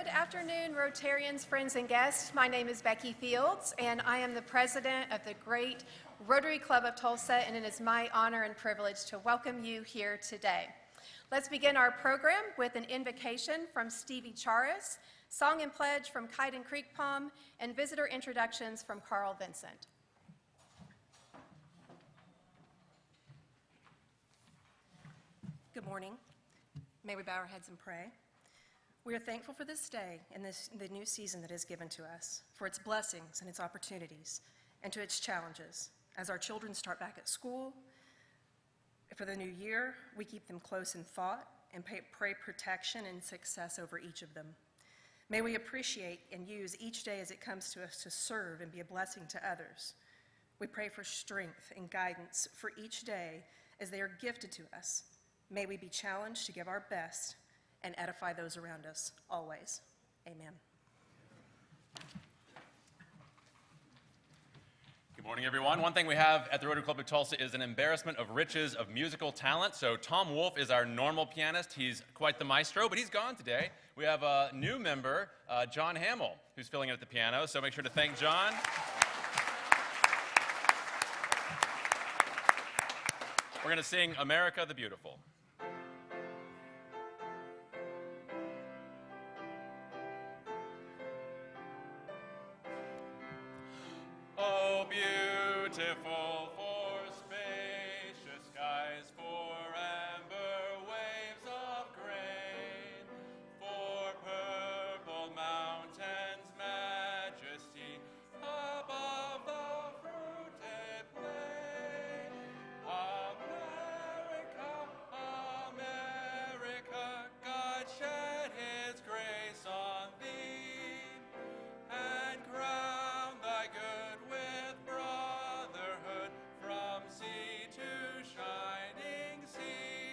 Good afternoon, Rotarians, friends, and guests. My name is Becky Fields, and I am the president of the great Rotary Club of Tulsa, and it is my honor and privilege to welcome you here today. Let's begin our program with an invocation from Stevie Charis, song and pledge from Kite Creek Palm, and visitor introductions from Carl Vincent. Good morning. May we bow our heads and pray. We are thankful for this day and the new season that is given to us, for its blessings and its opportunities, and to its challenges. As our children start back at school, for the new year, we keep them close in thought and pray protection and success over each of them. May we appreciate and use each day as it comes to us to serve and be a blessing to others. We pray for strength and guidance for each day as they are gifted to us. May we be challenged to give our best and edify those around us always. Amen. Good morning, everyone. One thing we have at the Rotary Club of Tulsa is an embarrassment of riches of musical talent. So Tom Wolf is our normal pianist. He's quite the maestro, but he's gone today. We have a new member, John Hamill, who's filling in at the piano. So make sure to thank John. We're going to sing America the Beautiful. Oh, beautiful for spacious skies, for amber waves of grain, for purple mountains' majesty above the fruited plain. America, America, God shed his grace on thee, and crown thy good with brotherhood from sea to shining sea.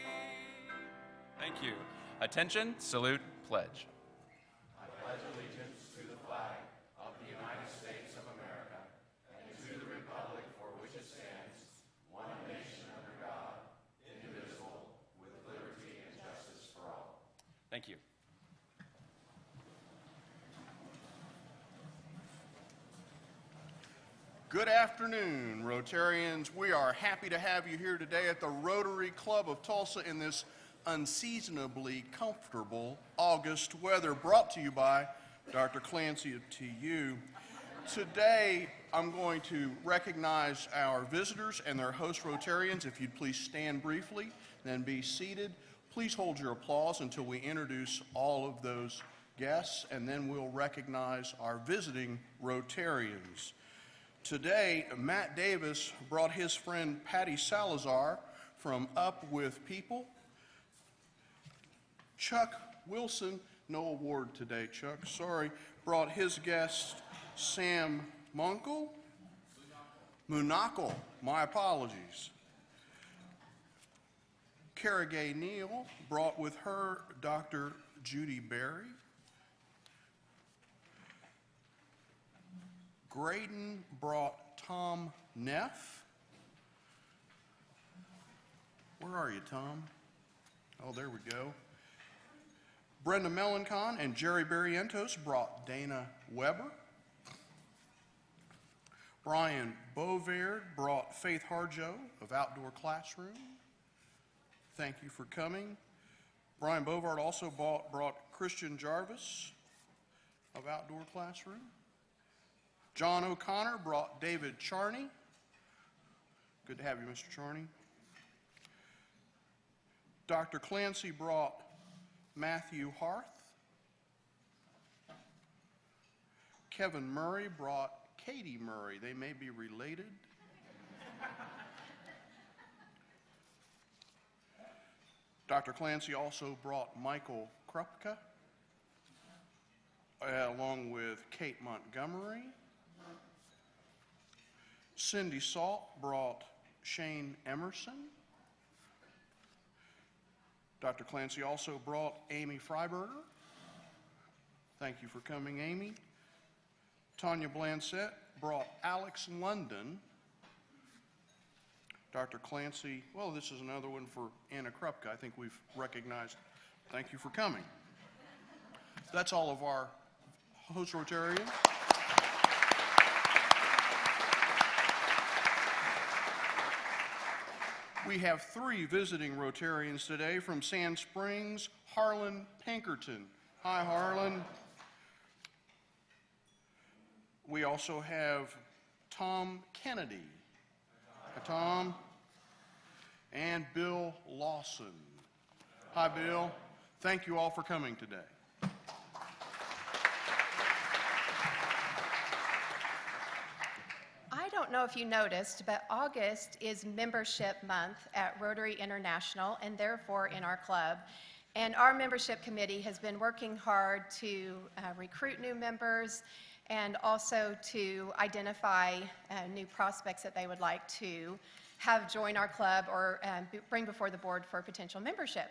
Thank you. Attention, salute, pledge. I pledge allegiance to the flag of the United States of America and to the republic for which it stands, one nation under God, indivisible, with liberty and justice for all. Thank you. Good afternoon, Rotarians. We are happy to have you here today at the Rotary Club of Tulsa in this unseasonably comfortable August weather, brought to you by Dr. Clancy of TU. Today, I'm going to recognize our visitors and their host Rotarians. If you'd please stand briefly, then be seated. Please hold your applause until we introduce all of those guests, and then we'll recognize our visiting Rotarians. Today, Matt Davis brought his friend Patty Salazar from Up With People. Chuck Wilson, no award today, Chuck, sorry, brought his guest Sam Munkle. Moonakle, my apologies. Carragay Neal brought with her Dr. Judy Berry. Graydon brought Tom Neff. Where are you, Tom? Oh, there we go. Brenda Melancon and Jerry Barrientos brought Dana Weber. Brian Bovaird brought Faith Harjo of Outdoor Classroom. Thank you for coming. Brian Bovard also brought Christian Jarvis of Outdoor Classroom. John O'Connor brought David Charney. Good to have you, Mr. Charney. Dr. Clancy brought Matthew Harth. Kevin Murray brought Katie Murray. They may be related. Dr. Clancy also brought Michael Krupka, along with Kate Montgomery. Cindy Salt brought Shane Emerson. Dr. Clancy also brought Amy Freiberger. Thank you for coming, Amy. Tanya Blancett brought Alex London. Dr. Clancy, well, this is another one for Anna Krupka. I think we've recognized. Thank you for coming. That's all of our host Rotarians. We have 3 visiting Rotarians today from Sand Springs, Harlan Pinkerton. Hi, Harlan. We also have Tom Kennedy. Hi, Tom. And Bill Lawson. Hi, Bill. Thank you all for coming today. I don't know if you noticed, but August is membership month at Rotary International and therefore in our club. And our membership committee has been working hard to recruit new members and also to identify new prospects that they would like to have join our club or bring before the board for potential membership.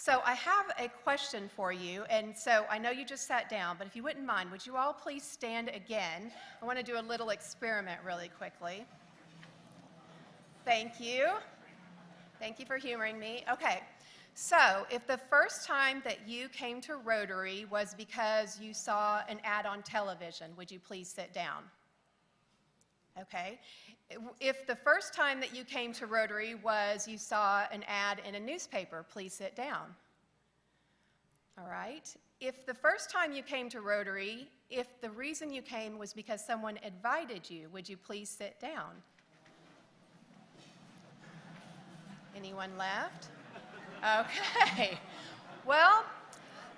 So I have a question for you, and so I know you just sat down, but if you wouldn't mind, would you all please stand again? I want to do a little experiment really quickly. Thank you. Thank you for humoring me. Okay, so if the first time that you came to Rotary was because you saw an ad on television, would you please sit down? Okay. If the first time that you came to Rotary was you saw an ad in a newspaper, please sit down. All right. If the first time you came to Rotary, if the reason you came was because someone invited you, would you please sit down? Anyone left? Okay. Well,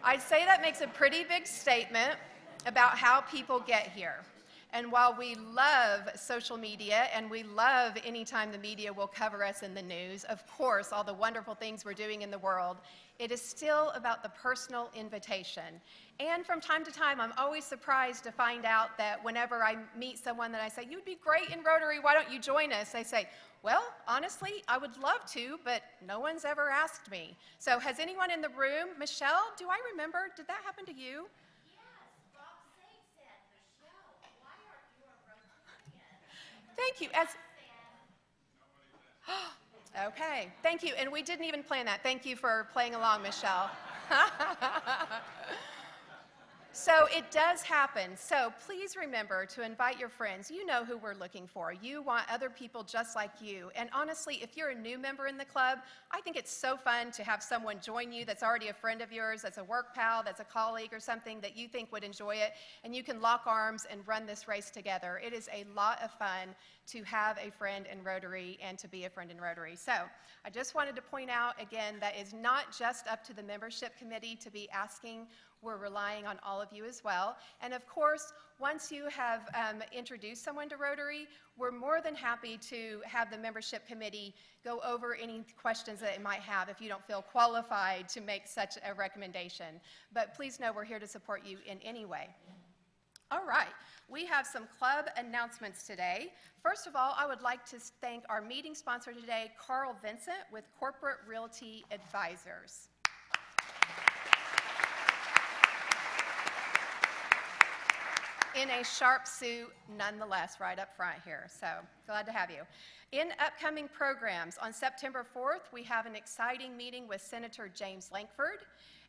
I'd say that makes a pretty big statement about how people get here. And while we love social media and we love anytime the media will cover us in the news, of course, all the wonderful things we're doing in the world, it is still about the personal invitation. And from time to time, I'm always surprised to find out that whenever I meet someone that I say, you'd be great in Rotary, why don't you join us? They say, well, honestly, I would love to, but no one's ever asked me. So has anyone in the room, Michelle, do I remember, did that happen to you? Thank you. Okay, thank you. And we didn't even plan that. Thank you for playing along, Michelle. So it does happen. So please remember to invite your friends. You know who we're looking for. You want other people just like you. And honestly, if you're a new member in the club, I think it's so fun to have someone join you that's already a friend of yours, that's a work pal, that's a colleague or something that you think would enjoy it, and you can lock arms and run this race together. It is a lot of fun to have a friend in Rotary and to be a friend in Rotary. So I just wanted to point out again that is not just up to the membership committee to be asking. We're relying on all of you as well. And of course, once you have introduced someone to Rotary, we're more than happy to have the membership committee go over any questions that it might have if you don't feel qualified to make such a recommendation. But please know we're here to support you in any way. All right, we have some club announcements today. First of all, I would like to thank our meeting sponsor today, Carl Vincent with Corporate Realty Advisors. In a sharp suit, nonetheless, right up front here. So glad to have you. In upcoming programs, on September 4th, we have an exciting meeting with Senator James Lankford.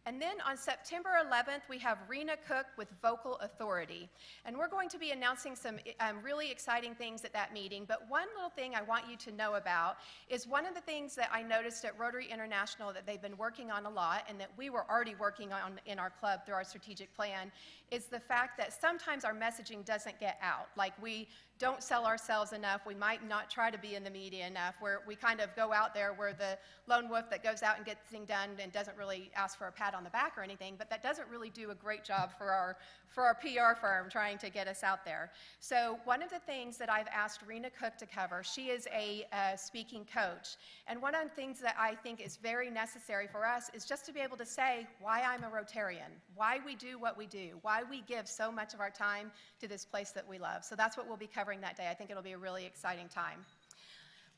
And then on September 11th, we have Rena Cook with Vocal Authority. And we're going to be announcing some really exciting things at that meeting. But one little thing I want you to know about is one of the things that I noticed at Rotary International that they've been working on a lot and that we were already working on in our club through our strategic plan is the fact that sometimes our messaging doesn't get out. Like we don't sell ourselves enough. We might not try to be in the media enough, where we kind of go out there, we're the lone wolf that goes out and gets things done and doesn't really ask for a pat on the back or anything, but that doesn't really do a great job for our PR firm trying to get us out there. So one of the things that I've asked Rena Cook to cover, she is a speaking coach, and one of the things that I think is very necessary for us is just to be able to say why I'm a Rotarian, why we do what we do, why we give so much of our time to this place that we love. So that's what we'll be covering that day. I think it'll be a really exciting time.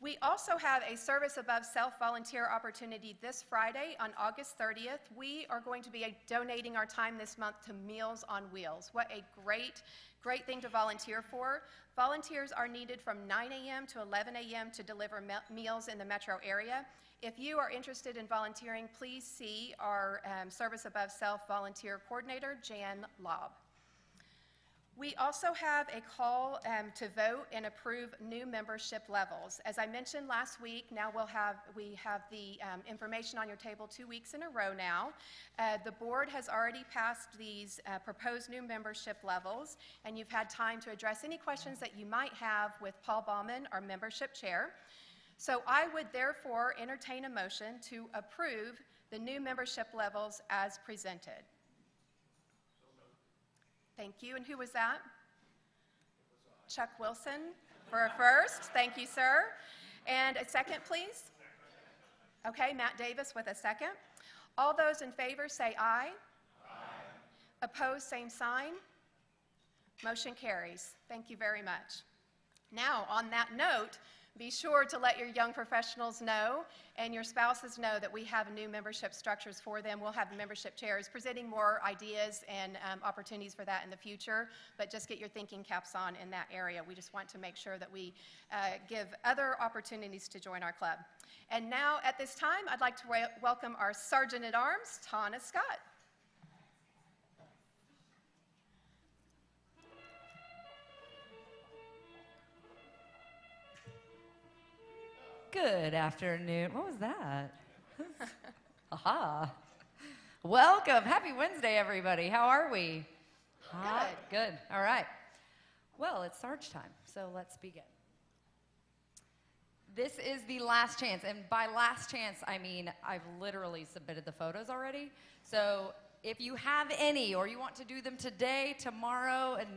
We also have a Service Above Self volunteer opportunity this Friday on August 30th. We are going to be donating our time this month to Meals on Wheels. What a great thing to volunteer for. Volunteers are needed from 9 a.m. to 11 a.m. to deliver meals in the metro area. If you are interested in volunteering, please see our Service Above Self volunteer coordinator, Jan Laub. We also have a call to vote and approve new membership levels. As I mentioned last week, now we have the information on your table 2 weeks in a row now. The board has already passed these proposed new membership levels, and you've had time to address any questions that you might have with Paul Baumann, our membership chair. So I would therefore entertain a motion to approve the new membership levels as presented. Thank you. And who was that? Chuck Wilson for a first. Thank you, sir. And a second, please. Okay, Matt Davis with a second. All those in favor say aye. Aye. Opposed, same sign. Motion carries. Thank you very much. Now, on that note, be sure to let your young professionals know and your spouses know that we have new membership structures for them. We'll have membership chairs presenting more ideas and opportunities for that in the future, but just get your thinking caps on in that area. We just want to make sure that we give other opportunities to join our club. And now at this time, I'd like to welcome our Sergeant at Arms, Tana Scott. Good afternoon. What was that? Aha. Welcome. Happy Wednesday, everybody. How are we? Hot? Good. All right. Well, it's Sarge time, so let's begin. This is the last chance, and by last chance, I mean I've literally submitted the photos already. So if you have any, or you want to do them today, tomorrow, and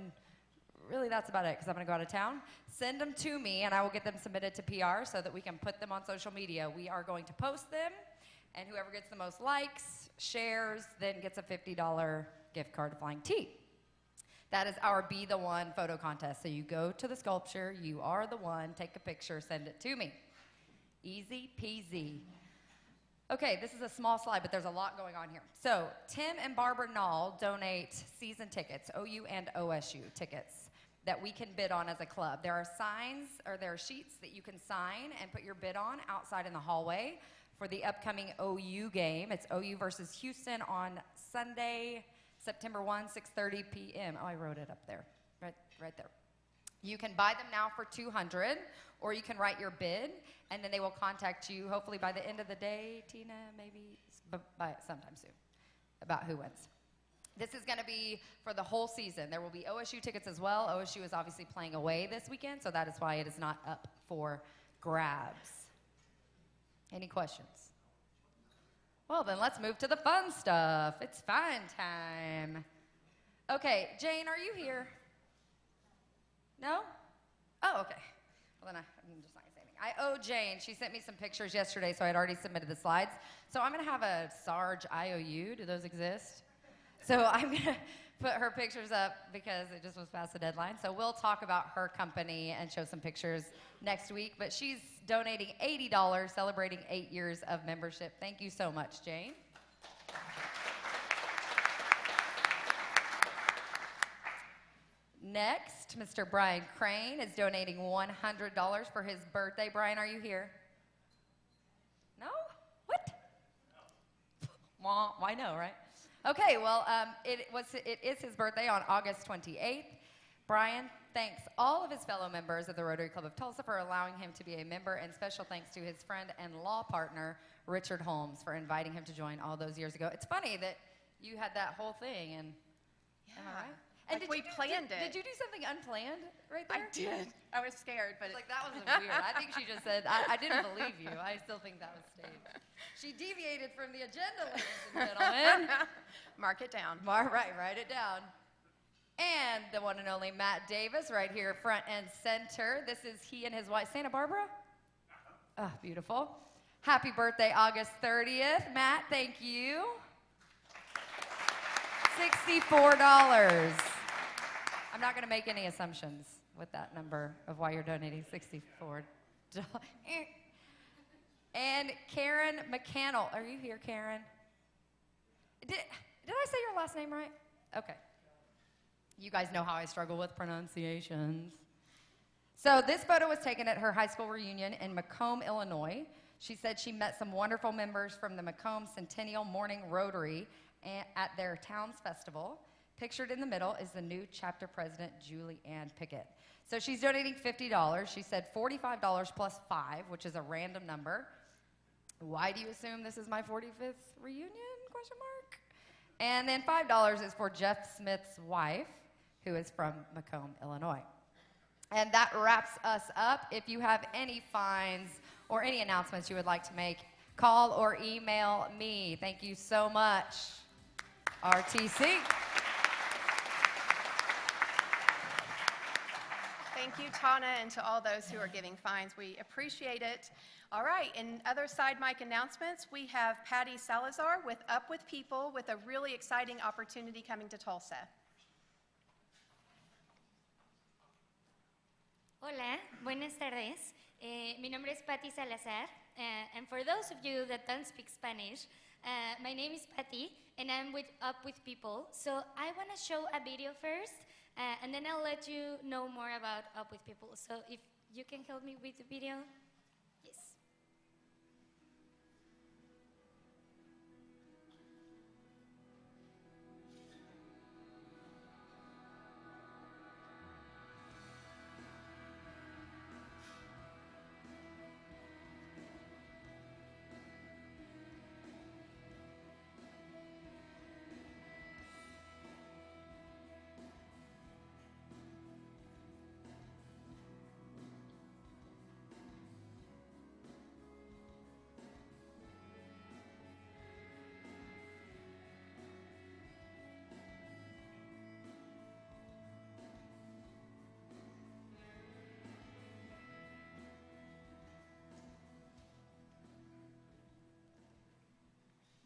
really that's about it because I'm going to go out of town, send them to me and I will get them submitted to PR so that we can put them on social media. We are going to post them, and whoever gets the most likes, shares, then gets a $50 gift card to Flying T. That is our Be the One photo contest. So you go to the sculpture, you are the one, take a picture, send it to me. Easy peasy. Okay, this is a small slide, but there's a lot going on here. So Tim and Barbara Nall donate season tickets, OU and OSU tickets, that we can bid on as a club. There are signs, or there are sheets that you can sign and put your bid on outside in the hallway for the upcoming OU game. It's OU versus Houston on Sunday, September 1, 6:30 p.m. Oh, I wrote it up there, right there. You can buy them now for $200, or you can write your bid, and then they will contact you, hopefully by the end of the day, Tina, maybe by sometime soon, about who wins. This is going to be for the whole season. There will be OSU tickets as well. OSU is obviously playing away this weekend, so that is why it is not up for grabs. Any questions? Well, then let's move to the fun stuff. It's fun time. Okay, Jane, are you here? No? Oh, okay. Well, then I'm just not going to say anything. I owe Jane. She sent me some pictures yesterday, so I had already submitted the slides. So I'm going to have a Sarge IOU. Do those exist? So I'm going to put her pictures up because it just was past the deadline. So we'll talk about her company and show some pictures next week. But she's donating $80, celebrating 8 years of membership. Thank you so much, Jane. Next, Mr. Brian Crane is donating $100 for his birthday. Brian, are you here? No? What? No. Why no, right? Okay, well, it is his birthday on August 28th. Brian thanks all of his fellow members of the Rotary Club of Tulsa for allowing him to be a member, and special thanks to his friend and law partner, Richard Holmes, for inviting him to join all those years ago. It's funny that you had that whole thing, and am I right? And Like we planned it. Did you do something unplanned right there? I did. I was scared, but Like, that was weird. I think she just said, I didn't believe you. I still think that was staged. She deviated from the agenda, ladies and gentlemen. Mark it down. Write it down. And the one and only Matt Davis, right here, front and center. This is he and his wife, Santa Barbara? Oh, beautiful. Happy birthday, August 30th. Matt, thank you. $64. I'm not going to make any assumptions with that number of why you're donating $64. And Karen McCannell. Are you here, Karen? Did I say your last name right? Okay. You guys know how I struggle with pronunciations. So this photo was taken at her high school reunion in Macomb, Illinois. She said she met some wonderful members from the Macomb Centennial Morning Rotary at their town's festival. Pictured in the middle is the new chapter president, Julie Ann Pickett. So she's donating $50. She said $45 plus 5, which is a random number. Why do you assume this is my 45th reunion? Question mark. And then $5 is for Jeff Smith's wife, who is from Macomb, Illinois. And that wraps us up. If you have any finds or any announcements you would like to make, call or email me. Thank you so much, RTC. Thank you, Tana, and to all those who are giving fines. We appreciate it. All right, in other side mic announcements, we have Patty Salazar with Up With People with a really exciting opportunity coming to Tulsa. Hola, buenas tardes. Mi nombre es Patty Salazar, and for those of you that don't speak Spanish, my name is Patty, and I'm with Up With People. So I want to show a video first, and then I'll let you know more about Up With People. So if you can help me with the video. Yes.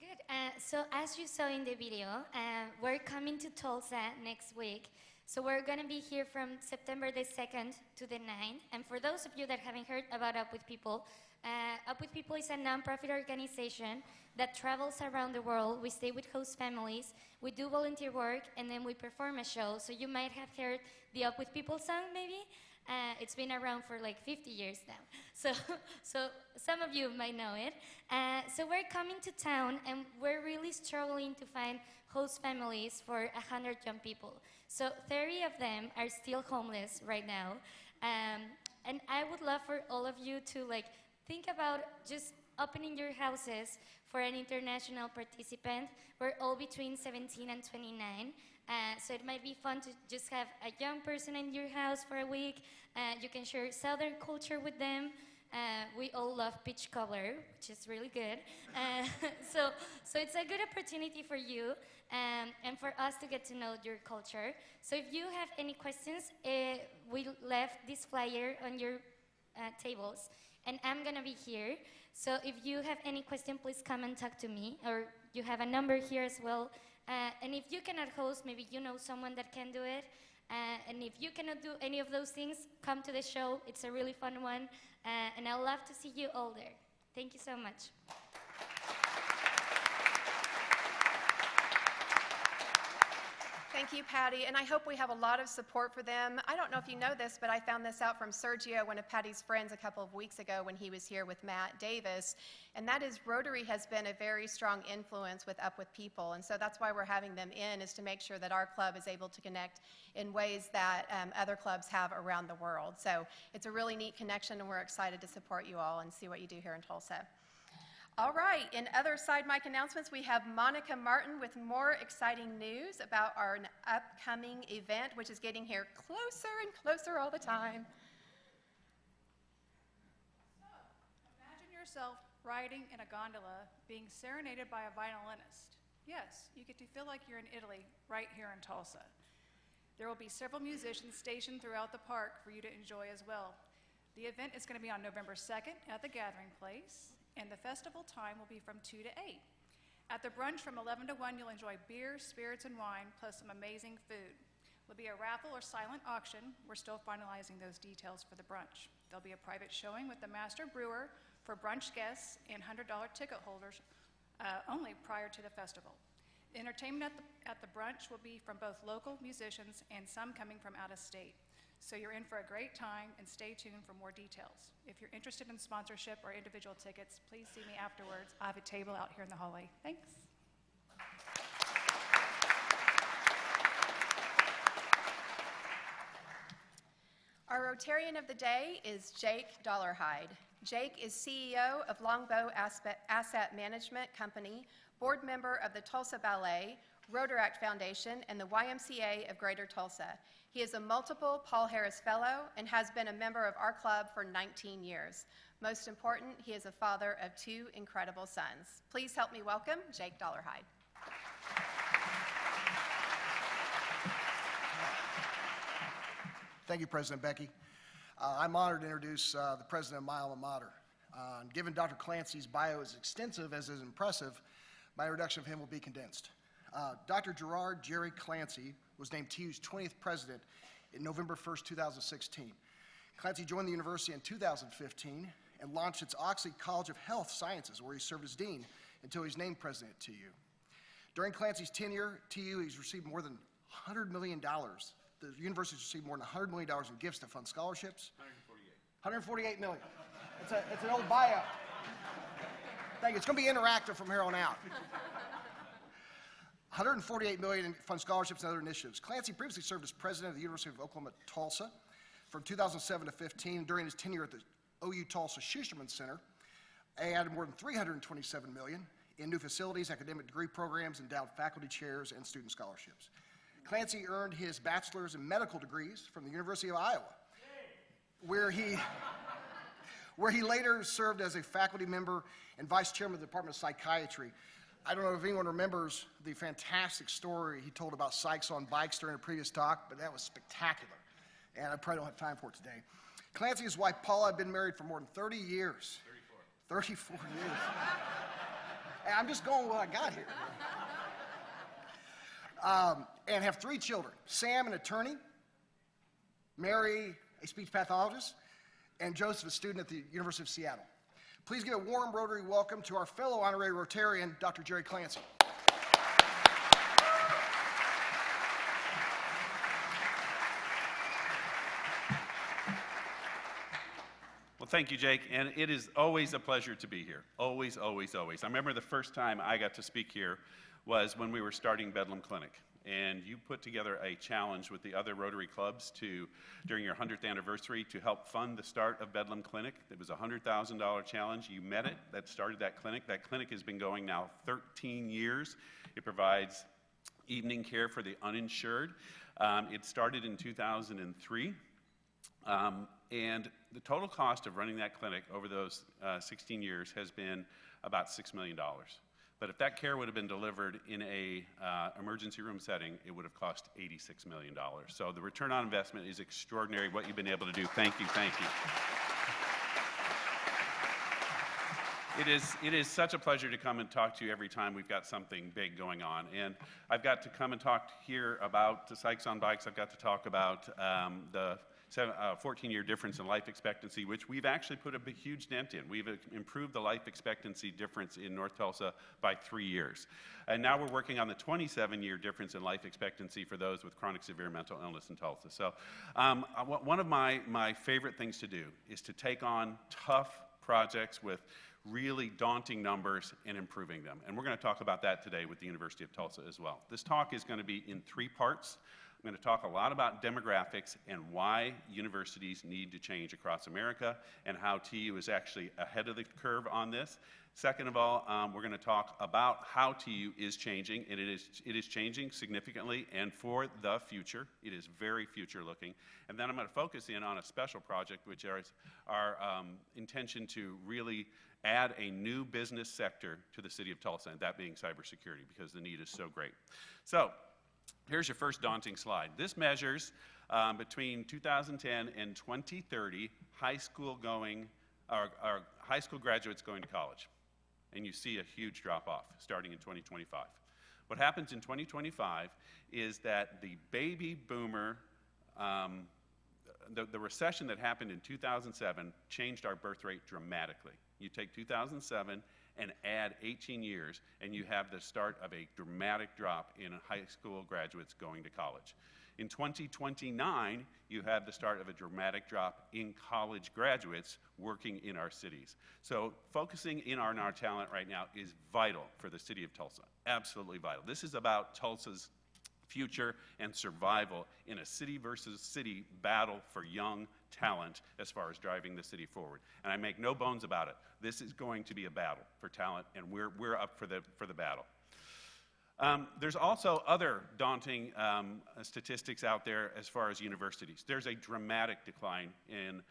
Good. So as you saw in the video, we're coming to Tulsa next week. So we're going to be here from September the 2nd to the 9th. And for those of you that haven't heard about Up With People is a nonprofit organization that travels around the world. We stay with host families, we do volunteer work, and then we perform a show. So you might have heard the Up With People song, maybe. It's been around for like 50 years now. So some of you might know it. So we're coming to town, and we're really struggling to find host families for 100 young people. So 30 of them are still homeless right now. And I would love for all of you to think about just opening your houses for an international participant. We're all between 17 and 29. So it might be fun to just have a young person in your house for a week. You can share Southern culture with them. We all love peach cobbler, which is really good. So it's a good opportunity for you and for us to get to know your culture. So if you have any questions, we left this flyer on your tables, and I'm gonna be here. So if you have any question, please come and talk to me, or you have a number here as well. And if you cannot host, maybe you know someone that can do it. And if you cannot do any of those things, come to the show. It's a really fun one. And I'd love to see you all there. Thank you so much. Thank you, Patty, and I hope we have a lot of support for them. I don't know if you know this, but I found this out from Sergio, one of Patty's friends, a couple of weeks ago when he was here with Matt Davis, and that is Rotary has been a very strong influence with Up With People, and so that's why we're having them in, is to make sure that our club is able to connect in ways that other clubs have around the world. So it's a really neat connection, and we're excited to support you all and see what you do here in Tulsa. All right, in other side mic announcements, we have Monica Martin with more exciting news about our upcoming event, which is getting here closer and closer all the time. So, imagine yourself riding in a gondola being serenaded by a violinist. Yes, you get to feel like you're in Italy right here in Tulsa. There will be several musicians stationed throughout the park for you to enjoy as well. The event is going to be on November 2nd at the Gathering Place, and the festival time will be from 2 to 8. At the brunch from 11 to 1, you'll enjoy beer, spirits, and wine, plus some amazing food. There'll be a raffle or silent auction. We're still finalizing those details for the brunch. There'll be a private showing with the master brewer for brunch guests and $100 ticket holders only prior to the festival. The entertainment at the brunch will be from both local musicians and some coming from out of state. So you're in for a great time, and stay tuned for more details. If you're interested in sponsorship or individual tickets, please see me afterwards. I have a table out here in the hallway. Thanks. Our Rotarian of the day is Jake Dollarhide. Jake is CEO of Longbow Asset Management Company, board member of the Tulsa Ballet, Rotaract Foundation, and the YMCA of Greater Tulsa. He is a multiple Paul Harris Fellow and has been a member of our club for 19 years. Most important, he is a father of 2 incredible sons. Please help me welcome Jake Dollarhide. Thank you, President Becky. I'm honored to introduce the president of my alma mater. Given Dr. Clancy's bio is extensive as is impressive, my introduction of him will be condensed. Dr. Gerard Jerry Clancy was named TU's 20th president in November 1st, 2016. Clancy joined the university in 2015 and launched its Oxley College of Health Sciences, where he served as dean until he was named president at TU. During Clancy's tenure at TU, he's received more than $100 million. The university's received more than $100 million in gifts to fund scholarships. 148 million. It's an old bio. Thank you. It's going to be interactive from here on out. 148 million in fund scholarships and other initiatives. Clancy previously served as president of the University of Oklahoma Tulsa from 2007 to 15. During his tenure at the OU Tulsa Schusterman Center, he added more than 327 million in new facilities, academic degree programs, endowed faculty chairs, and student scholarships. Clancy earned his bachelor's in medical degrees from the University of Iowa, where he later served as a faculty member and vice chairman of the Department of Psychiatry. I don't know if anyone remembers the fantastic story he told about Sykes on bikes during a previous talk, but that was spectacular, and I probably don't have time for it today. Clancy and his wife Paula have been married for more than 30 years. 34 years. And I'm just going with what I got here. And have 3 children, Sam, an attorney, Mary, a speech pathologist, and Joseph, a student at the University of Seattle. Please give a warm Rotary welcome to our fellow honorary Rotarian, Dr. Jerry Clancy. Well, thank you, Jake, and it is always a pleasure to be here. Always, always, always. I remember the first time I got to speak here was when we were starting Bedlam Clinic, and you put together a challenge with the other Rotary clubs during your 100th anniversary to help fund the start of Bedlam Clinic. It was a $100,000 challenge. You met it. That started that clinic. That clinic has been going now 13 years. It provides evening care for the uninsured. It started in 2003. And the total cost of running that clinic over those 16 years has been about $6 million. But if that care would have been delivered in a emergency room setting, it would have cost $86 million. So the return on investment is extraordinary, what you've been able to do. Thank you, thank you. It is such a pleasure to come and talk to you every time we've got something big going on. And I've got to come and talk here about the Sykes on Bikes. I've got to talk about the 14-year difference in life expectancy, which we've actually put a big, huge dent in. We've improved the life expectancy difference in North Tulsa by 3 years. And now we're working on the 27-year difference in life expectancy for those with chronic severe mental illness in Tulsa. So one of my favorite things to do is to take on tough projects with really daunting numbers and improving them. And we're going to talk about that today with the University of Tulsa as well. This talk is going to be in 3 parts. I'm going to talk a lot about demographics and why universities need to change across America and how TU is actually ahead of the curve on this. Second of all, we're going to talk about how TU is changing, and it is changing significantly and for the future. It is very future looking. And then I'm going to focus in on a special project, which is our intention to really add a new business sector to the city of Tulsa, and that being cybersecurity, because the need is so great. So here's your first daunting slide. This measures between 2010 and 2030 high school graduates going to college. And you see a huge drop off starting in 2025. What happens in 2025 is that the baby boomer, the recession that happened in 2007 changed our birth rate dramatically. You take 2007 and add 18 years, and you have the start of a dramatic drop in high school graduates going to college. In 2029, you have the start of a dramatic drop in college graduates working in our cities. So focusing in on our talent right now is vital for the city of Tulsa, absolutely vital. This is about Tulsa's future and survival in a city versus city battle for young talent as far as driving the city forward. And I make no bones about it. This is going to be a battle for talent, and we're up for the battle. There's also other daunting statistics out there as far as universities. There's a dramatic decline in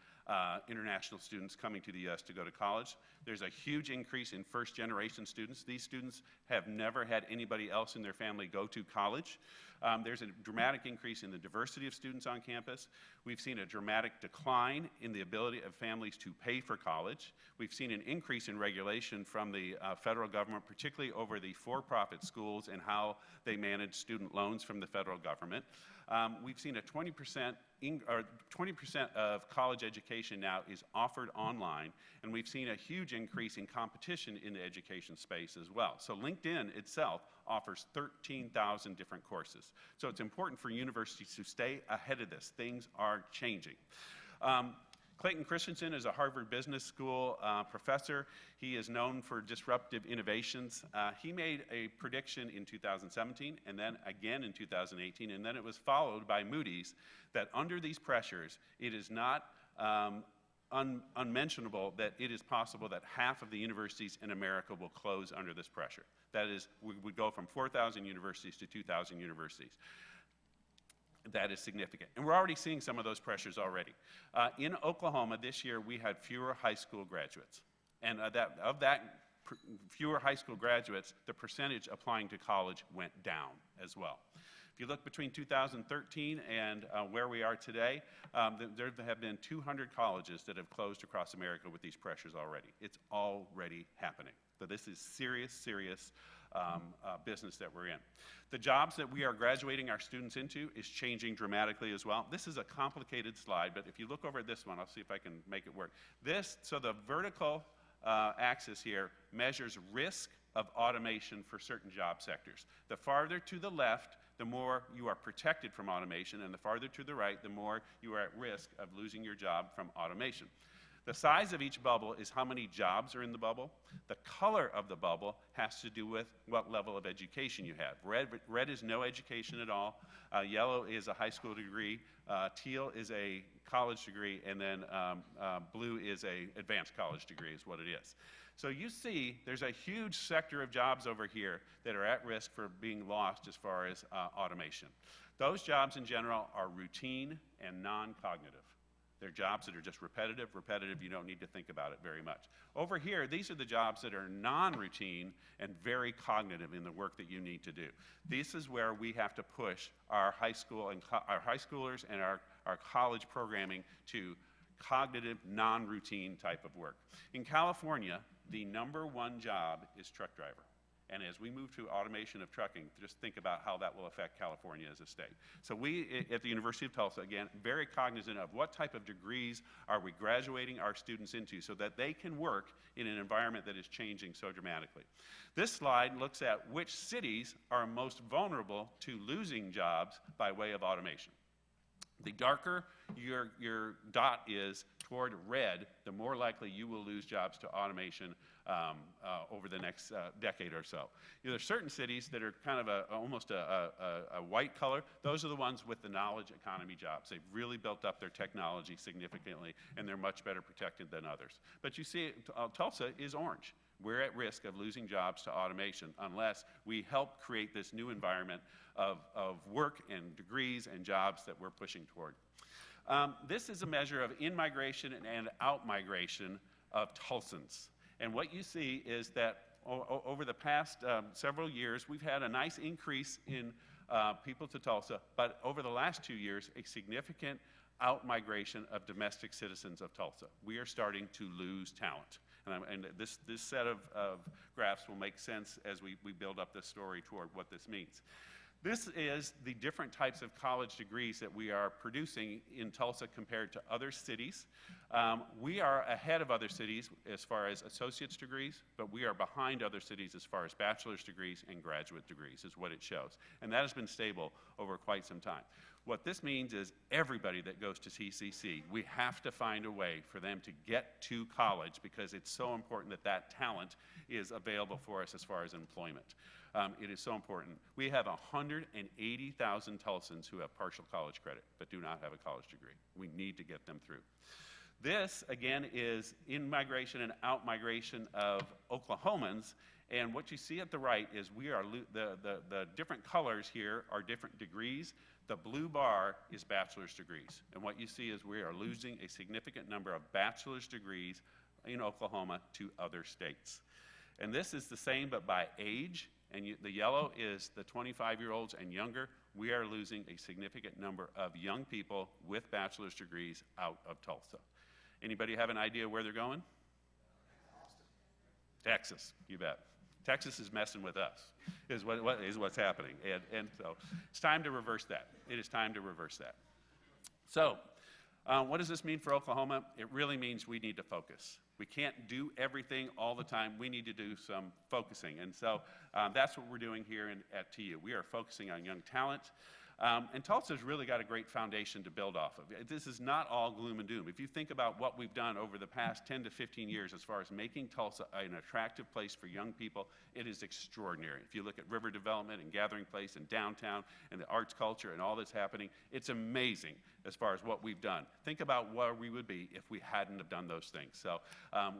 international students coming to the U.S. to go to college. There's a huge increase in first-generation students. These students have never had anybody else in their family go to college. There's a dramatic increase in the diversity of students on campus. We've seen a dramatic decline in the ability of families to pay for college. We've seen an increase in regulation from the federal government, particularly over the for-profit schools and how they manage student loans from the federal government. We've seen a 20% of college education now is offered online, and we've seen a huge increase in competition in the education space as well. So LinkedIn itself offers 13,000 different courses. So it's important for universities to stay ahead of this. Things are changing. Clayton Christensen is a Harvard Business School professor. He is known for disruptive innovations. He made a prediction in 2017 and then again in 2018, and then it was followed by Moody's that under these pressures, it is not unmentionable that it is possible that half of the universities in America will close under this pressure. That is, we would go from 4,000 universities to 2,000 universities. That is significant. And we're already seeing some of those pressures already. In Oklahoma this year, we had fewer high school graduates. And of that fewer high school graduates, the percentage applying to college went down as well. If you look between 2013 and where we are today, there have been 200 colleges that have closed across America with these pressures already. It's already happening. So this is serious, serious business that we're in. The jobs that we are graduating our students into is changing dramatically as well. This is a complicated slide, but if you look over at this one, I'll see if I can make it work. So the vertical axis here measures risk of automation for certain job sectors. The farther to the left, the more you are protected from automation, and the farther to the right, the more you are at risk of losing your job from automation. The size of each bubble is how many jobs are in the bubble. The color of the bubble has to do with what level of education you have. Red is no education at all. Yellow is a high school degree. Teal is a college degree. And then blue is a advanced college degree is what it is. So you see there's a huge sector of jobs over here that are at risk for being lost as far as automation. Those jobs in general are routine and non-cognitive. They're jobs that are just repetitive, you don't need to think about it very much. Over here, these are the jobs that are non-routine and very cognitive in the work that you need to do. This is where we have to push our high school and our high schoolers and our college programming to cognitive, non-routine type of work. In California, the #1 job is truck driver. And as we move to automation of trucking, just think about how that will affect California as a state. So we at the University of Tulsa, again, very cognizant of what type of degrees are we graduating our students into so that they can work in an environment that is changing so dramatically. This slide looks at which cities are most vulnerable to losing jobs by way of automation. The darker your dot is toward red, the more likely you will lose jobs to automation over the next decade or so. There are certain cities that are kind of almost a white color. Those are the ones with the knowledge economy jobs. They've really built up their technology significantly, and they're much better protected than others. But you see, Tulsa is orange. We're at risk of losing jobs to automation unless we help create this new environment of work and degrees and jobs that we're pushing toward. This is a measure of in-migration and out-migration of Tulsans. And what you see is that over the past several years, we've had a nice increase in people to Tulsa, but over the last 2 years, a significant out-migration of domestic citizens of Tulsa. We are starting to lose talent. And this set of graphs will make sense as we build up this story toward what this means. This is the different types of college degrees that we are producing in Tulsa compared to other cities. We are ahead of other cities as far as associate's degrees, but we are behind other cities as far as bachelor's degrees and graduate degrees is what it shows. And that has been stable over quite some time. What this means is everybody that goes to TCC, we have to find a way for them to get to college because it's so important that that talent is available for us as far as employment. It is so important. We have 180,000 Tulsans who have partial college credit but do not have a college degree. We need to get them through. This, again, is in-migration and out-migration of Oklahomans. And what you see at the right is we are the different colors here are different degrees. The blue bar is bachelor's degrees. And what you see is we are losing a significant number of bachelor's degrees in Oklahoma to other states. And this is the same but by age. And the yellow is the 25-year-olds and younger. We are losing a significant number of young people with bachelor's degrees out of Tulsa. Anybody have an idea where they're going? Texas, you bet. Texas is messing with us, is what's happening. And so it's time to reverse that. It is time to reverse that. So what does this mean for Oklahoma? It really means we need to focus. We can't do everything all the time. We need to do some focusing. And so that's what we're doing here at TU. We are focusing on young talent. And Tulsa's really got a great foundation to build off of. This is not all gloom and doom. If you think about what we've done over the past 10 to 15 years as far as making Tulsa an attractive place for young people, it is extraordinary. If you look at river development and Gathering Place and downtown and the arts culture and all that's happening, it's amazing as far as what we've done. Think about where we would be if we hadn't have done those things. So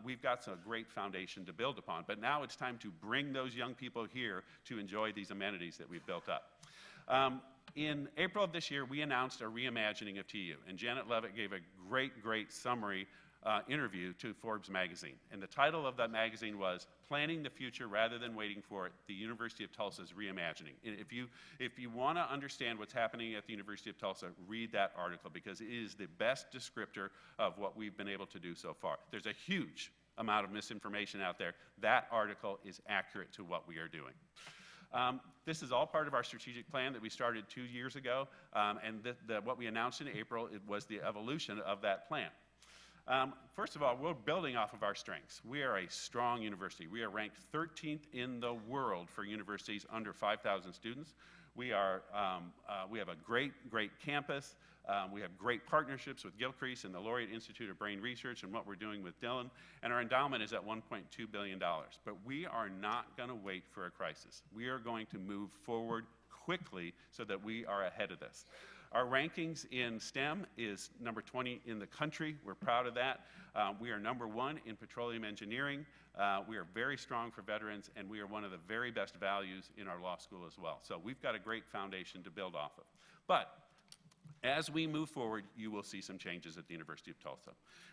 we've got some great foundation to build upon. But now it's time to bring those young people here to enjoy these amenities that we've built up. In April of this year, we announced a reimagining of TU, and Janet Levitt gave a great summary interview to Forbes magazine. And the title of that magazine was Planning the Future Rather Than Waiting for It, the University of Tulsa's Reimagining. And if you want to understand what's happening at the University of Tulsa, read that article because it is the best descriptor of what we've been able to do so far. There's a huge amount of misinformation out there. That article is accurate to what we are doing. This is all part of our strategic plan that we started 2 years ago, and what we announced in April, it was the evolution of that plan. First of all, we're building off of our strengths. We are a strong university. We are ranked 13th in the world for universities under 5,000 students. We have a great campus. We have great partnerships with Gilcrease and the Laureate Institute of Brain Research and what we're doing with Dillon. And our endowment is at $1.2 billion. But we are not going to wait for a crisis. We are going to move forward quickly so that we are ahead of this. Our rankings in STEM is number 20 in the country. We're proud of that. We are number 1 in petroleum engineering. We are very strong for veterans, and we are one of the very best values in our law school as well. So we've got a great foundation to build off of. But as we move forward, you will see some changes at the University of Tulsa.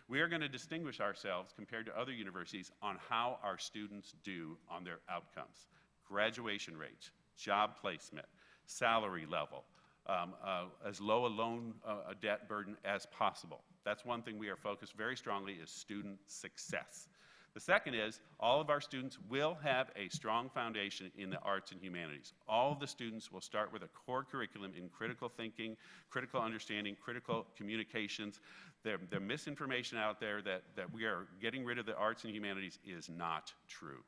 We are going to distinguish ourselves compared to other universities on how our students do on their outcomes. Graduation rates, job placement, salary level, as low a loan debt burden as possible. That's one thing we are focused very strongly is student success. The second is all of our students will have a strong foundation in the arts and humanities. All of the students will start with a core curriculum in critical thinking, critical understanding, critical communications. The misinformation out there that we are getting rid of the arts and humanities is not true.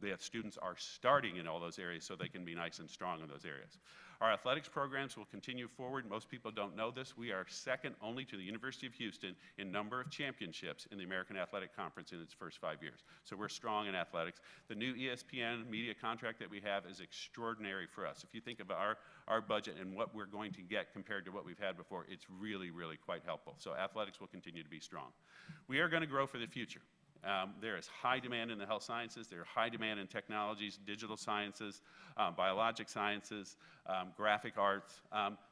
The students are starting in all those areas so they can be nice and strong in those areas. Our athletics programs will continue forward. Most people don't know this. We are second only to the University of Houston in number of championships in the American Athletic Conference in its first 5 years. So we're strong in athletics. The new ESPN media contract that we have is extraordinary for us. If you think of our budget and what we're going to get compared to what we've had before, it's really quite helpful. So athletics will continue to be strong. We are going to grow for the future. There is high demand in the health sciences. There is high demand in technologies, digital sciences, biologic sciences, graphic arts.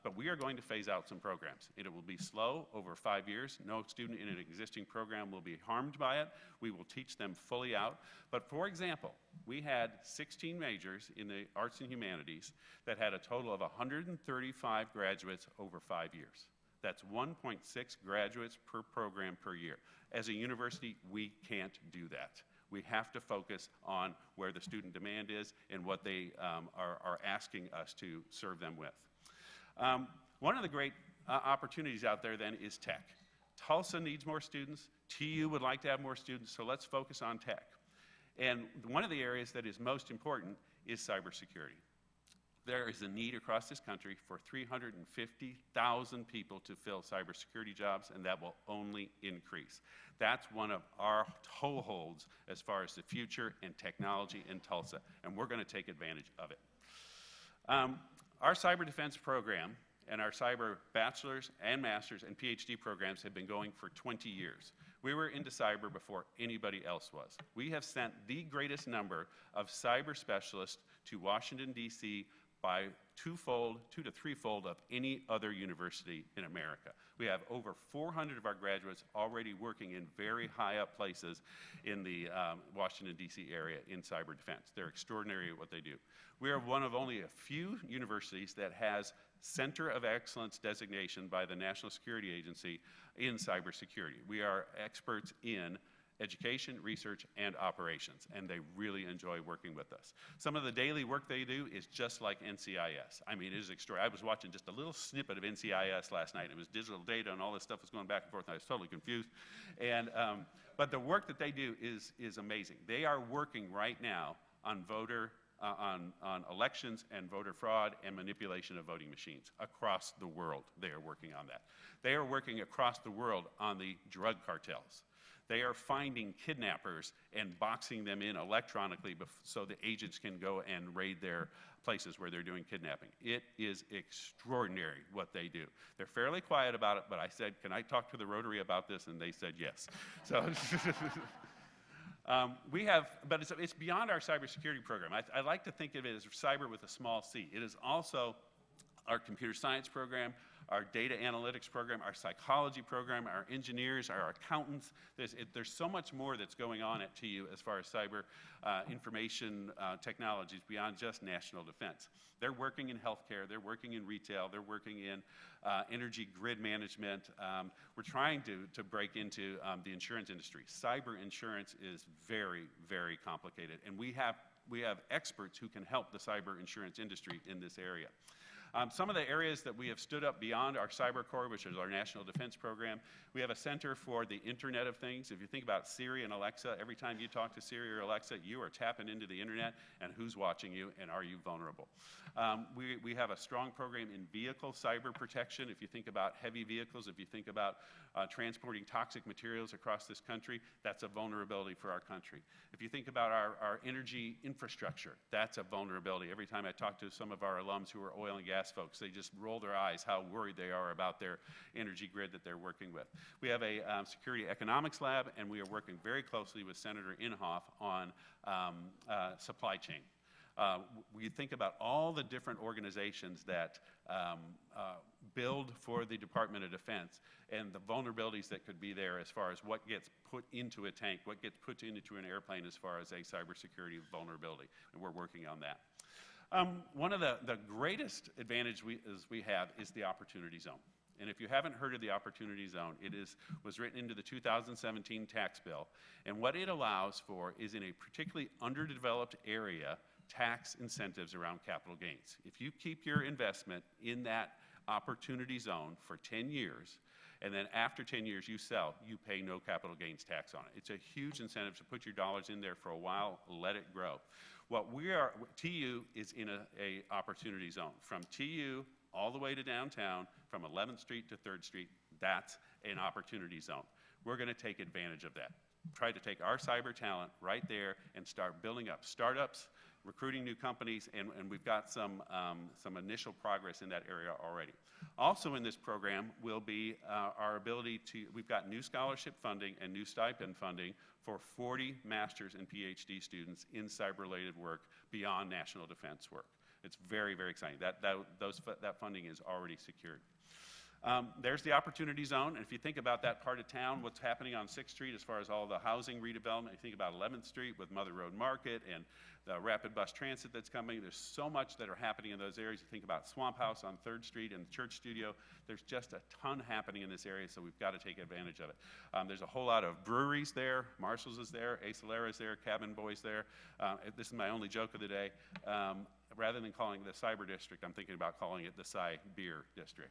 But we are going to phase out some programs. It will be slow over 5 years. No student in an existing program will be harmed by it. We will teach them fully out. But for example, we had 16 majors in the arts and humanities that had a total of 135 graduates over 5 years. That's 1.6 graduates per program per year. As a university, we can't do that. We have to focus on where the student demand is and what they are asking us to serve them with. One of the great opportunities out there then is tech. Tulsa needs more students. TU would like to have more students, so let's focus on tech. And one of the areas that is most important is cybersecurity. There is a need across this country for 350,000 people to fill cybersecurity jobs, and that will only increase. That's one of our toeholds as far as the future and technology in Tulsa, and we're going to take advantage of it. Our cyber defense program and our cyber bachelor's and master's and PhD programs have been going for 20 years. We were into cyber before anybody else was. We have sent the greatest number of cyber specialists to Washington, D.C. by two to threefold of any other university in America. We have over 400 of our graduates already working in very high up places in the Washington, D.C. area in cyber defense. They're extraordinary at what they do. We are one of only a few universities that has Center of Excellence designation by the National Security Agency in cybersecurity. We are experts in education, research, and operations, and they really enjoy working with us. Some of the daily work they do is just like NCIS. I mean, it is extraordinary. I was watching just a little snippet of NCIS last night. It was digital data, and all this stuff was going back and forth, and I was totally confused. And, but the work that they do is amazing. They are working right now on on elections and voter fraud and manipulation of voting machines across the world. They are working on that. They are working across the world on the drug cartels. They are finding kidnappers and boxing them in electronically so the agents can go and raid their places where they're doing kidnapping. It is extraordinary what they do. They're fairly quiet about it, but I said, can I talk to the Rotary about this? And they said yes. So but it's beyond our cybersecurity program. I like to think of it as cyber with a small c. It is also our computer science program, our data analytics program, our psychology program, our engineers, our accountants. There's so much more that's going on at TU as far as cyber information technologies beyond just national defense. They're working in healthcare, they're working in retail, they're working in energy grid management. We're trying to break into the insurance industry. Cyber insurance is very, very complicated, and we have experts who can help the cyber insurance industry in this area. Some of the areas that we have stood up beyond our Cyber Corps, which is our national defense program, we have a center for the Internet of Things. If you think about Siri and Alexa, every time you talk to Siri or Alexa, you are tapping into the Internet, and who's watching you, and are you vulnerable? We have a strong program in vehicle cyber protection. If you think about heavy vehicles, if you think about transporting toxic materials across this country, that's a vulnerability for our country. If you think about our energy infrastructure, that's a vulnerability. Every time I talk to some of our alums who are oil and gas folks, they just roll their eyes how worried they are about their energy grid that they're working with. We have a security economics lab, and we are working very closely with Senator Inhofe on supply chain. We think about all the different organizations that build for the Department of Defense and the vulnerabilities that could be there as far as what gets put into a tank, what gets put into an airplane as far as a cybersecurity vulnerability, and we're working on that. One of the greatest advantages we have is the Opportunity Zone. And if you haven't heard of the Opportunity Zone, it was written into the 2017 tax bill. And what it allows for is in a particularly underdeveloped area, tax incentives around capital gains. If you keep your investment in that Opportunity Zone for 10 years, and then after 10 years you sell, you pay no capital gains tax on it. It's a huge incentive to put your dollars in there for a while, let it grow. TU is in a Opportunity Zone. From TU all the way to downtown, from 11th Street to 3rd Street, that's an Opportunity Zone. We're going to take advantage of that. Try to take our cyber talent right there and start building up startups, recruiting new companies, and we've got some initial progress in that area already. Also in this program will be our ability we've got new scholarship funding and new stipend funding for 40 master's and PhD students in cyber-related work beyond national defense work. It's very, very exciting. That funding is already secured. There's the Opportunity Zone, and if you think about that part of town, what's happening on 6th Street as far as all the housing redevelopment, you think about 11th Street with Mother Road Market and the rapid bus transit that's coming. There's so much that are happening in those areas. You think about Swamp House on 3rd Street and the Church Studio. There's just a ton happening in this area, so we've got to take advantage of it. There's a whole lot of breweries there. Marshall's is there, Acelera's there, Cabin Boy's there. This is my only joke of the day. Rather than calling it the Cyber District, I'm thinking about calling it the Cy Beer District.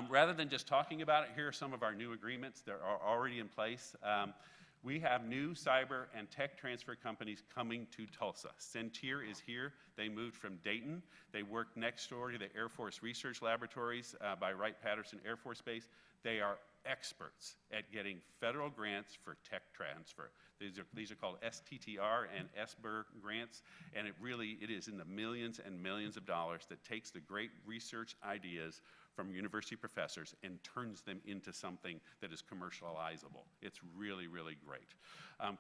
Rather than just talking about it, here are some of our new agreements that are already in place. We have new cyber and tech transfer companies coming to Tulsa. Centier is here. They moved from Dayton. They work next door to the Air Force Research Laboratories by Wright-Patterson Air Force Base. They are experts at getting federal grants for tech transfer. These are called STTR and SBIR grants, and it is in the millions and millions of dollars that takes the great research ideas from university professors and turns them into something that is commercializable. It's really, really great.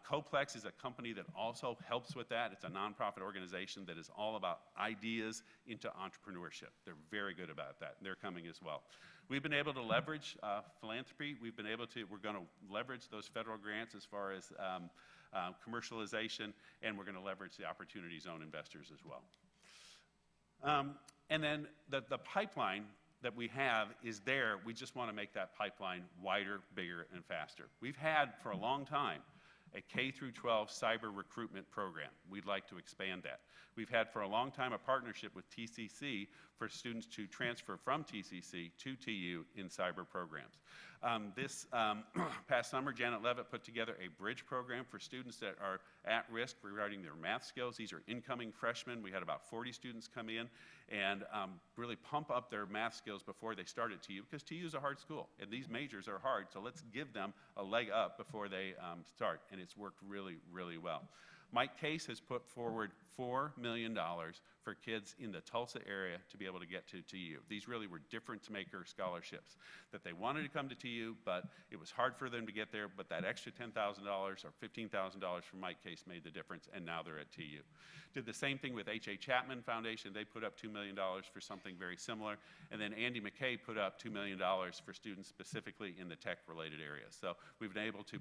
Coplex is a company that also helps with that. It's a nonprofit organization that is all about ideas into entrepreneurship. They're very good about that. They're coming as well. We've been able to leverage philanthropy. We're going to leverage those federal grants as far as commercialization, and we're going to leverage the Opportunity Zone investors as well. And then the pipeline that we have is there. We just want to make that pipeline wider, bigger, and faster. We've had for a long time a K-12 cyber recruitment program. We'd like to expand that. We've had for a long time a partnership with TCC for students to transfer from TCC to TU in cyber programs. This past summer, Janet Levitt put together a bridge program for students that are at risk regarding their math skills. These are incoming freshmen. We had about 40 students come in and really pump up their math skills before they start at TU, because TU is a hard school, and these majors are hard, so let's give them a leg up before they start, and it's worked really, really well. Mike Case has put forward $4 million for kids in the Tulsa area to be able to get to TU. These really were difference-maker scholarships that they wanted to come to TU, but it was hard for them to get there, but that extra $10,000 or $15,000 from Mike Case made the difference, and now they're at TU. Did the same thing with H.A. Chapman Foundation. They put up $2 million for something very similar, and then Andy McKay put up $2 million for students specifically in the tech-related areas. So we've been able to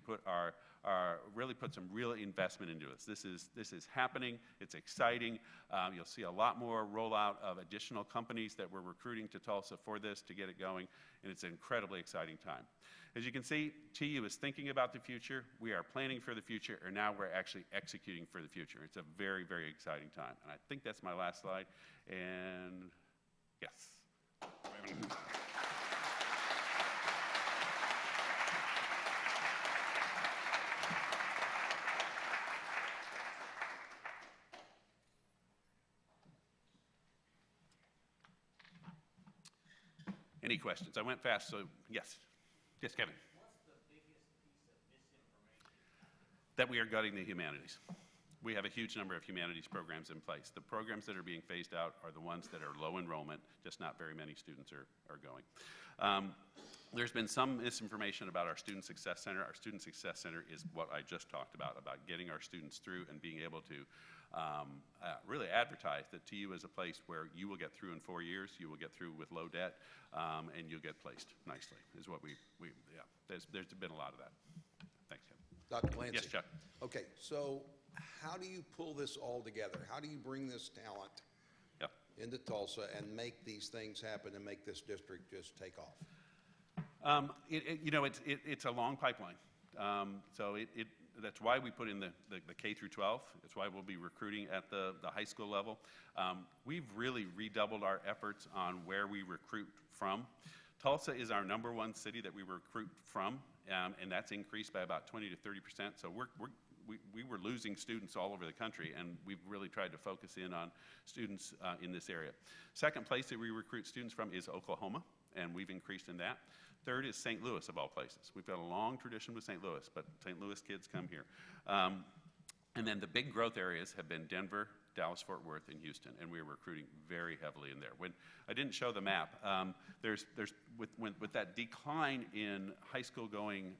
really put some real investment into it. This is happening. It's exciting. You'll see a lot more rollout of additional companies that we're recruiting to Tulsa for this to get it going, and it's an incredibly exciting time. As you can see, TU is thinking about the future. We are planning for the future, and now we're actually executing for the future. It's a very, very exciting time. And I think that's my last slide. And yes. Any questions? I went fast, so yes. Yes, Kevin. What's the biggest piece of misinformation? That we are gutting the humanities. We have a huge number of humanities programs in place. The programs that are being phased out are the ones that are low enrollment, just not very many students are going. There's been some misinformation about our Student Success Center. Our Student Success Center is what I just talked about getting our students through and being able to really advertise that TU is a place where you will get through in 4 years, you will get through with low debt, and you'll get placed nicely, is what there's been a lot of that. Thanks, Tim. Dr. Clancy. Yes, Chuck. Okay, so how do you pull this all together? How do you bring this talent into Tulsa and make these things happen and make this district just take off? It's a long pipeline. That's why we put in the K through 12. That's why we'll be recruiting at the high school level. We've really redoubled our efforts on where we recruit from. Tulsa is our #1 city that we recruit from, and that's increased by about 20 to 30%. So we were losing students all over the country, and we've really tried to focus in on students in this area. Second place that we recruit students from is Oklahoma, and we've increased in that. Third is St. Louis, of all places. We've got a long tradition with St. Louis, but St. Louis kids come here. And then the big growth areas have been Denver, Dallas-Fort Worth, and Houston, and we're recruiting very heavily in there. When I didn't show the map, with that decline in high school going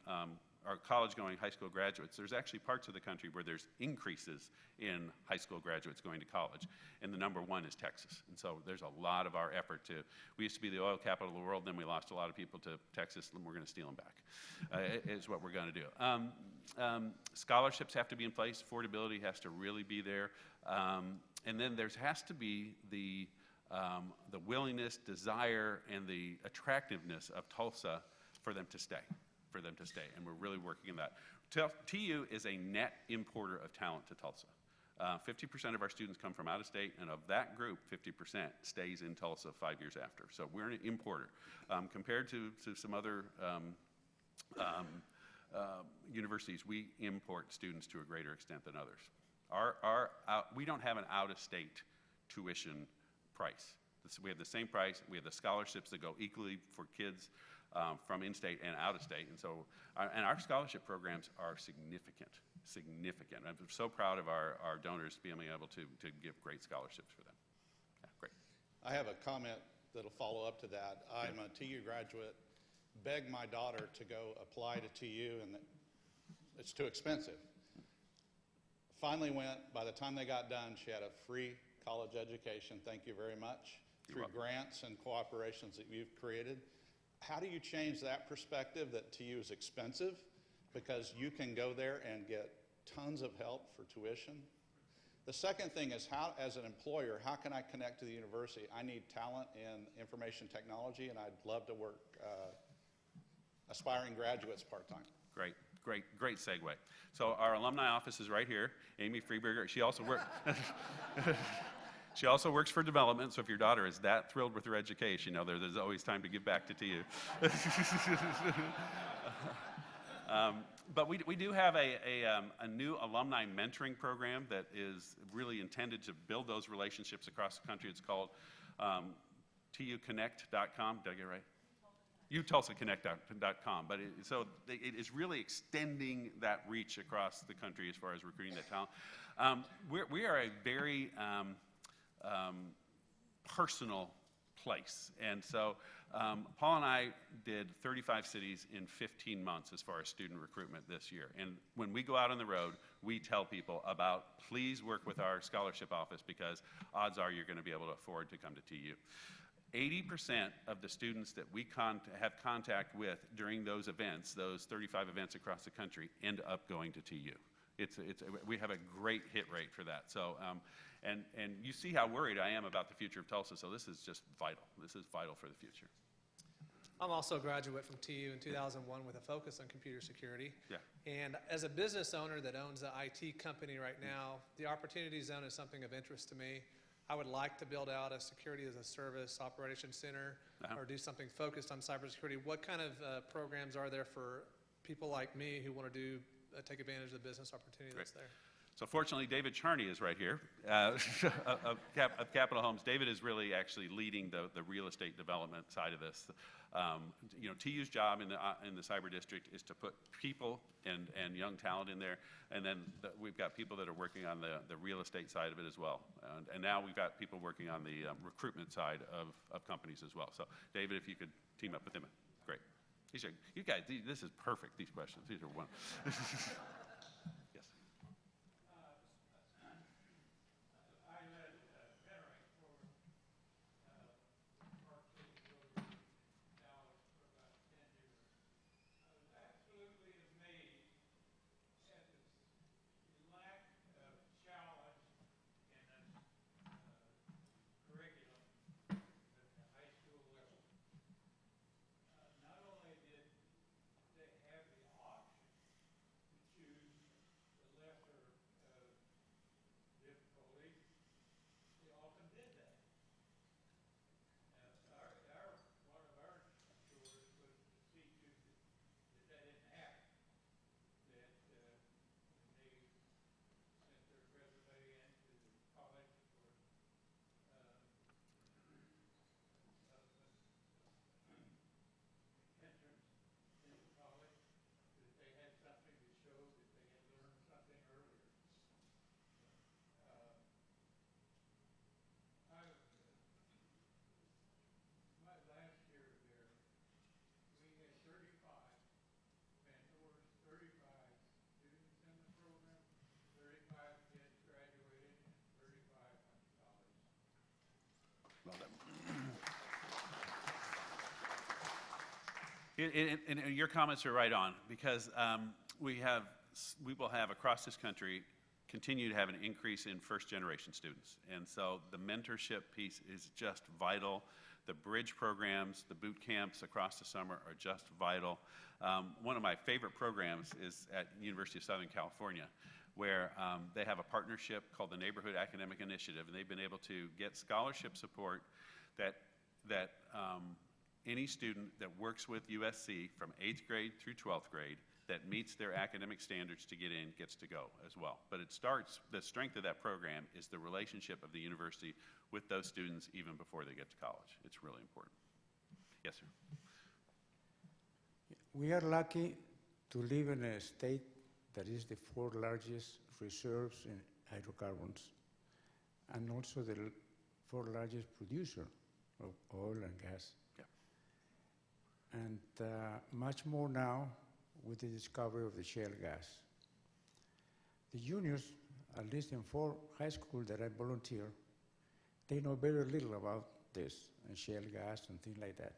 our college-going high school graduates, there's actually parts of the country where there's increases in high school graduates going to college, and the number one is Texas. And so there's a lot of our effort to, we used to be the oil capital of the world, then we lost a lot of people to Texas, and we're going to steal them back, is what we're going to do. Scholarships have to be in place, affordability has to really be there, and then there has to be the willingness, desire, and the attractiveness of Tulsa for them to stay, and we're really working on that. TU is a net importer of talent to Tulsa. 50% of our students come from out of state, and of that group, 50% stays in Tulsa 5 years after. So we're an importer. Compared to some other universities, we import students to a greater extent than others. We don't have an out-of-state tuition price. We have the same price. We have the scholarships that go equally for kids from in-state and out-of-state. And so, our scholarship programs are significant. I'm so proud of our donors being able to give great scholarships for them. Yeah, great. I have a comment that'll follow up to that. I'm a TU graduate. Begged my daughter to go apply to TU, and it's too expensive. Finally went. By the time they got done, she had a free college education. Thank you very much. Through grants and cooperations that you've created. How do you change that perspective that TU is expensive? Because you can go there and get tons of help for tuition. The second thing is, how, as an employer, how can I connect to the university? I need talent in information technology, and I'd love to work aspiring graduates part-time. Great segue. So our alumni office is right here. Amy Freeberger, she also works. She also works for development, so if your daughter is that thrilled with her education, you know, there's always time to give back to TU. But we do have a new alumni mentoring program that is really intended to build those relationships across the country. It's called tuconnect.com. Did I get it right? utulsaconnect.com. But it is really extending that reach across the country as far as recruiting that talent. We are a very personal place. And so Paul and I did 35 cities in 15 months as far as student recruitment this year. And when we go out on the road, we tell people about, please work with our scholarship office because odds are you're going to be able to afford to come to TU. 80% of the students that we have contact with during those events, those 35 events across the country, end up going to TU. We have a great hit rate for that. So, and you see how worried I am about the future of Tulsa, so this is just vital. This is vital for the future. I'm also a graduate from TU in 2001 with a focus on computer security. Yeah. And as a business owner that owns an IT company right now, the Opportunity Zone is something of interest to me. I would like to build out a security as a service operations center or do something focused on cybersecurity. What kind of programs are there for people like me who want to take advantage of the business opportunity that's there? So fortunately, David Charney is right here of Capital Homes. David is really actually leading the real estate development side of this. You know, TU's job in the cyber district is to put people and young talent in there, and then we've got people that are working on the real estate side of it as well. And now we've got people working on the recruitment side of companies as well. So David, if you could team up with him, great. You guys, this is perfect, these questions. These are one. Not only did they have the option to choose And your comments are right on, because we will have across this country continue to have an increase in first-generation students. And so the mentorship piece is just vital. The bridge programs, the boot camps across the summer are just vital. One of my favorite programs is at University of Southern California, where they have a partnership called the Neighborhood Academic Initiative, and they've been able to get scholarship support that any student that works with USC from 8th grade through 12th grade that meets their academic standards to get in gets to go as well. But it starts, the strength of that program is the relationship of the university with those students even before they get to college. It's really important. Yes, sir. We are lucky to live in a state that is the fourth largest reserves in hydrocarbons and also the fourth largest producer of oil and gas. Yeah. And much more now with the discovery of the shale gas. The juniors, at least in 4 high schools that I volunteer, they know very little about this and shale gas and things like that.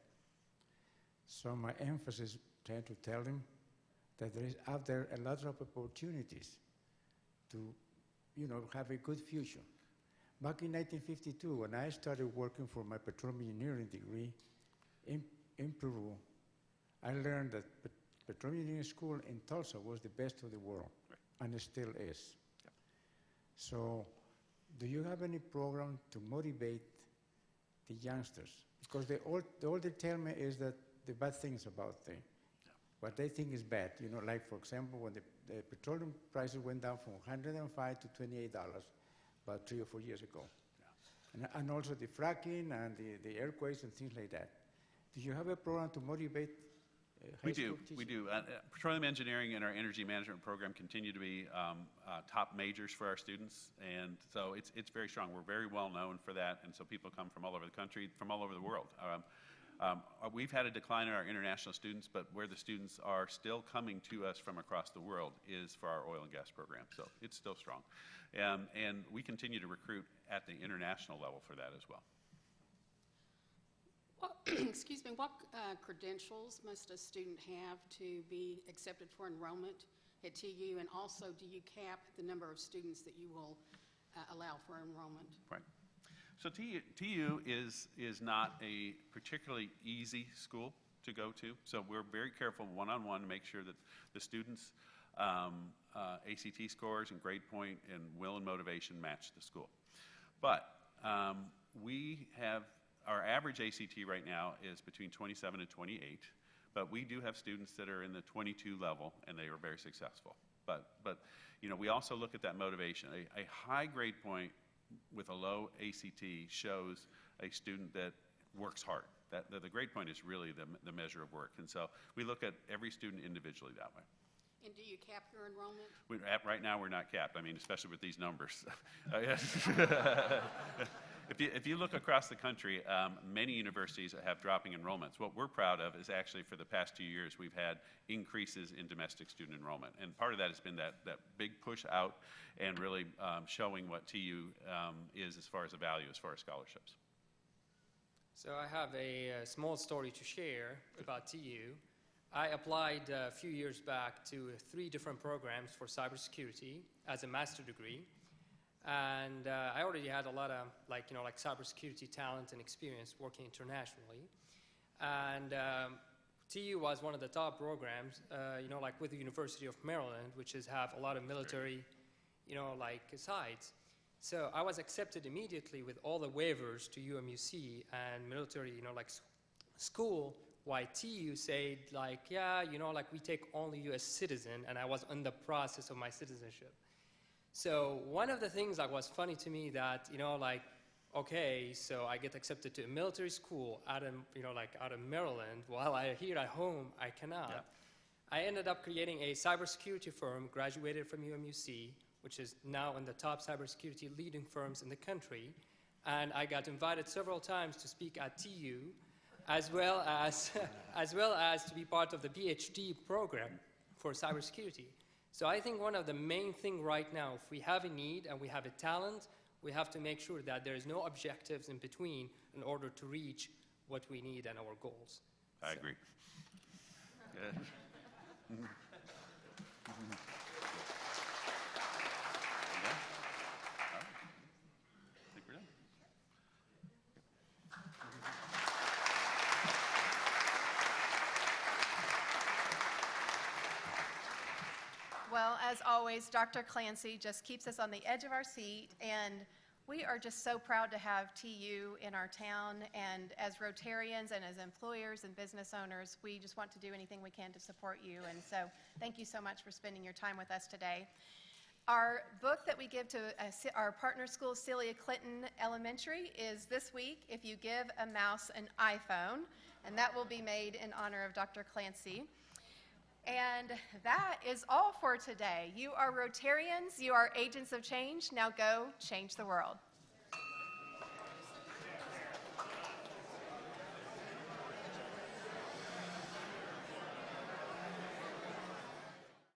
So my emphasis trying to tell them that there is out there a lot of opportunities to, have a good future. Back in 1952, when I started working for my petroleum engineering degree in Peru, I learned that petroleum engineering school in Tulsa was the best of the world, and it still is. Yep. So, do you have any program to motivate the youngsters? Because all they tell me is that the bad things about things. Yeah. What they think is bad. Like for example, when the petroleum prices went down from $105 to $28 about 3 or 4 years ago. Yeah. And also the fracking and the earthquakes and things like that. Do you have a program to motivate We do. Petroleum engineering and our energy management program continue to be top majors for our students, and so it's very strong. We're very well known for that, and so people come from all over the country, from all over the world. We've had a decline in our international students, but where the students are still coming to us from across the world is for our oil and gas program, so it's still strong. And we continue to recruit at the international level for that as well. Well, excuse me, what credentials must a student have to be accepted for enrollment at TU? And also, do you cap the number of students that you will allow for enrollment? Right. So TU is not a particularly easy school to go to. So we're very careful one-on-one to make sure that the students' ACT scores and grade point and will and motivation match the school. But we have our average ACT right now is between 27 and 28, but we do have students that are in the 22 level, and they are very successful. But we also look at that motivation. A high grade point with a low ACT shows a student that works hard. The grade point is really the measure of work, and so we look at every student individually that way. And do you cap your enrollment? Right now, we're not capped. I mean, especially with these numbers. If you look across the country, many universities have dropping enrollments. What we're proud of is actually for the past 2 years, we've had increases in domestic student enrollment. And part of that has been that big push out and really showing what TU is as far as a value, as far as scholarships. So I have a small story to share about TU. I applied a few years back to 3 different programs for cybersecurity as a master's degree. And I already had a lot of like cybersecurity talent and experience working internationally. And TU was one of the top programs, with the University of Maryland, which have a lot of military, sides. So I was accepted immediately with all the waivers to UMUC and military, school. Why TU said we take only U.S. citizen, and I was in the process of my citizenship. So one of the things that was funny to me that, okay, so I get accepted to a military school out of Maryland, while here at home, I cannot. Yeah. I ended up creating a cybersecurity firm, graduated from UMUC, which is now in the top cybersecurity leading firms in the country. And I got invited several times to speak at TU, as well as to be part of the PhD program for cybersecurity. So I think one of the main things right now, if we have a need and we have a talent, we have to make sure that there is no objectives in between in order to reach what we need and our goals. I agree. Good. Yeah. All right. I think we're done. Well, as always, Dr. Clancy just keeps us on the edge of our seat, and we are just so proud to have TU in our town. And as Rotarians and as employers and business owners, we just want to do anything we can to support you. And so thank you so much for spending your time with us today. Our book that we give to our partner school, Celia Clinton Elementary, is this week, If You Give a Mouse an iPhone, and that will be made in honor of Dr. Clancy. And that is all for today. You are Rotarians. You are agents of change. Now go change the world.